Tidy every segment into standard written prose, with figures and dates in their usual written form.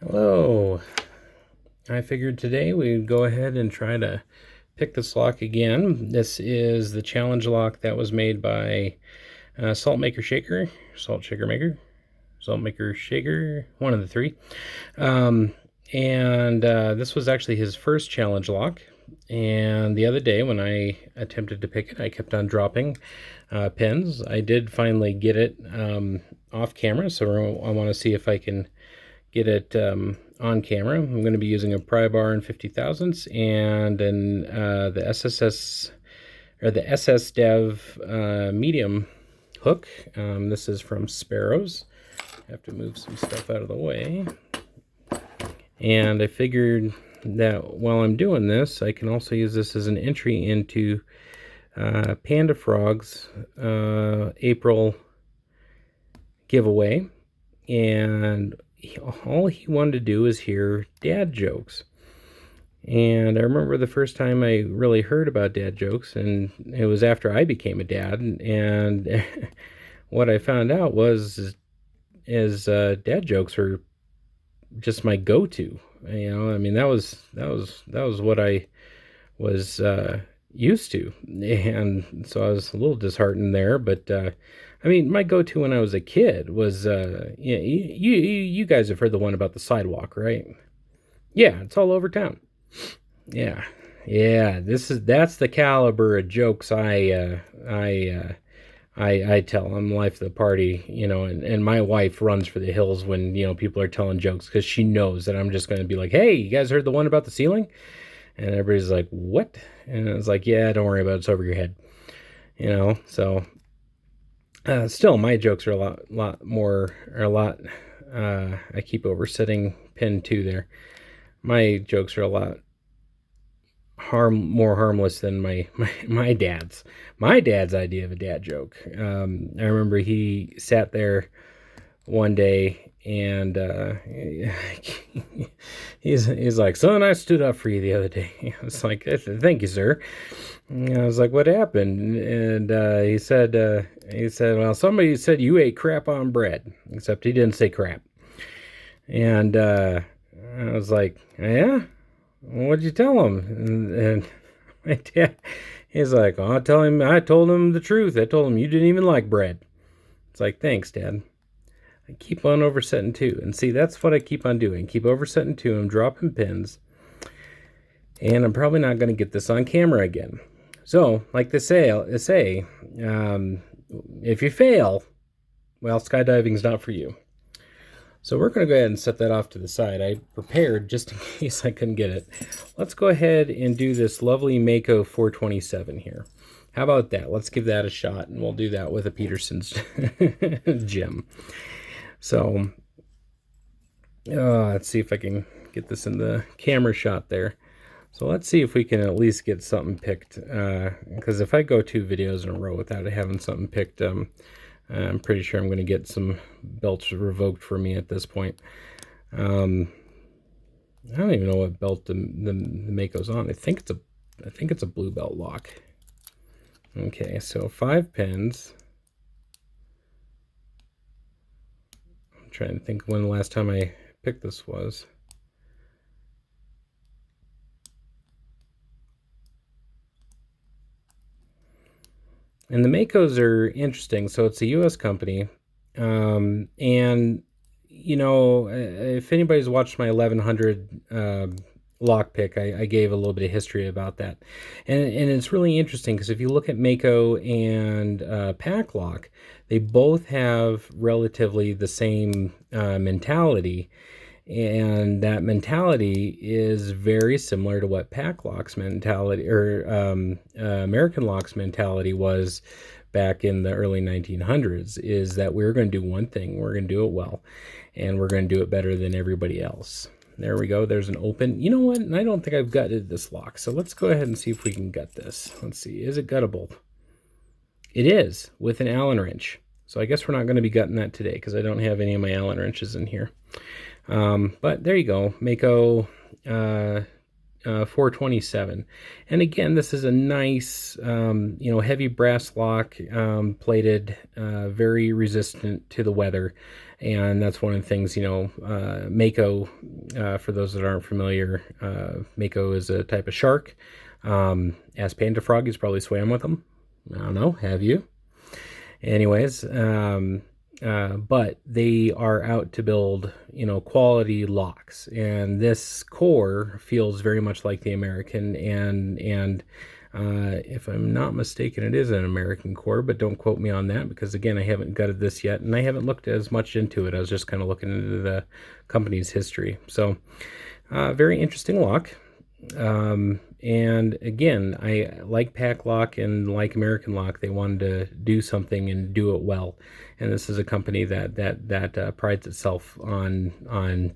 Hello. I figured today we'd go ahead and try to pick this lock again. This is the challenge lock that was made by SaltMakerShaker, SaltMakerShaker, one of the three. This was actually his first challenge lock. And the other day when I attempted to pick it, I kept on dropping pins. I did finally get it off camera, so I want to see if I can get it on camera. I'm going to be using a pry bar in 50 thousandths and then the SS Dev medium hook. This is from Sparrows. I have to move some stuff out of the way. And I figured that while I'm doing this, I can also use this as an entry into PandaFrog's April giveaway. And all he wanted to do is hear dad jokes. And I remember the first time I really heard about dad jokes, and it was after I became a dad. And what I found out was dad jokes were just my go-to. You know, I mean, that was what I was used to, and so I was a little disheartened there. But I mean, my go-to when I was a kid was you guys have heard the one about the sidewalk, right? Yeah, it's all over town. Yeah, that's the caliber of jokes I tell. I'm life of the party, you know, and my wife runs for the hills when, you know, people are telling jokes, because she knows that I'm just going to be like, hey, you guys heard the one about the ceiling? And everybody's like, what? And it's like, yeah, don't worry about it, it's over your head. You know, so still, my jokes are a lot more, I keep oversetting pin 2 there. My jokes are a lot more harmless than my dad's. My dad's idea of a dad joke. I remember he sat there one day and he's like, son, I stood up for you the other day. I was like, thank you, sir. And I was like, what happened? And he said, well, somebody said you ate crap on bread, except he didn't say crap. And I was like, yeah, what'd you tell him? And my dad, he's like, oh, I told him the truth. I told him you didn't even like bread. It's like, thanks, Dad. I keep on oversetting too. And see, that's what I keep on doing. Keep oversetting too. I'm dropping pins. And I'm probably not going to get this on camera again. So, like they say, if you fail, well, skydiving's not for you. So we're going to go ahead and set that off to the side. I prepared just in case I couldn't get it. Let's go ahead and do this lovely Mako 427 here. How about that? Let's give that a shot, and we'll do that with a Peterson's gem. So, let's see if I can get this in the camera shot there. So let's see if we can at least get something picked. Because if I go 2 videos in a row without having something picked, I'm pretty sure I'm going to get some belts revoked for me at this point. I don't even know what belt the Mako's on. I think it's a blue belt lock. Okay, so 5 pins. I'm trying to think when the last time I picked this was. And the Makos are interesting. So it's a U.S. company. And, you know, if anybody's watched my 1100 lock pick, I gave a little bit of history about that. And it's really interesting because if you look at Mako and Pack Lock, they both have relatively the same mentality. And that mentality is very similar to what Pack Lock's mentality, or American Lock's mentality was back in the early 1900s, is that we're going to do one thing, we're going to do it well, and we're going to do it better than everybody else. There we go, there's an open. You know what, and I don't think I've gutted this lock, so let's go ahead and see if we can gut this. Let's see, is it guttable? It is, with an Allen wrench. So I guess we're not going to be gutting that today because I don't have any of my Allen wrenches in here. But there you go, Mako 427. And again, this is a nice, you know, heavy brass lock, plated, very resistant to the weather. And that's one of the things, Mako, for those that aren't familiar, Mako is a type of shark. As PandaFrog, he's probably swam with them. I don't know, have you? Anyways, but they are out to build, quality locks, and this core feels very much like the American, and if I'm not mistaken, it is an American core, but don't quote me on that, because again, I haven't gutted this yet, and I haven't looked as much into it. I was just kind of looking into the company's history. So, very interesting lock. And again, I like Pack Lock and like American Lock. They wanted to do something and do it well, and this is a company that prides itself on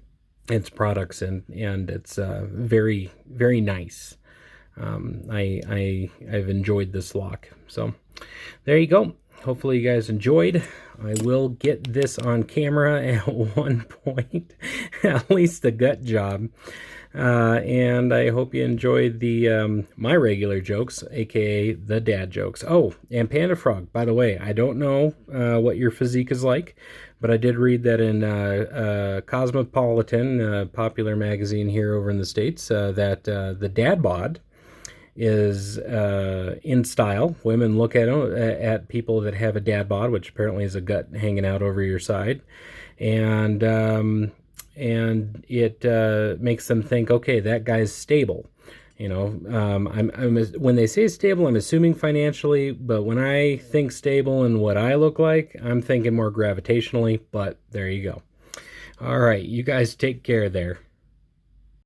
its products, and it's very, very nice. I've enjoyed this lock. So there you go. Hopefully you guys enjoyed. I will get this on camera at one point, at least the gut job. And I hope you enjoyed the my regular jokes, aka the dad jokes. Oh, and PandaFrog, by the way, I don't know what your physique is like, but I did read that in Cosmopolitan, a popular magazine here over in the States, that the Dad Bod is in style. Women look at people that have a dad bod, which apparently is a gut hanging out over your side, and it makes them think, okay, that guy's stable. I'm when they say stable, I'm assuming financially, but when I think stable and what I look like, I'm thinking more gravitationally. But there you go. All right, you guys take care there.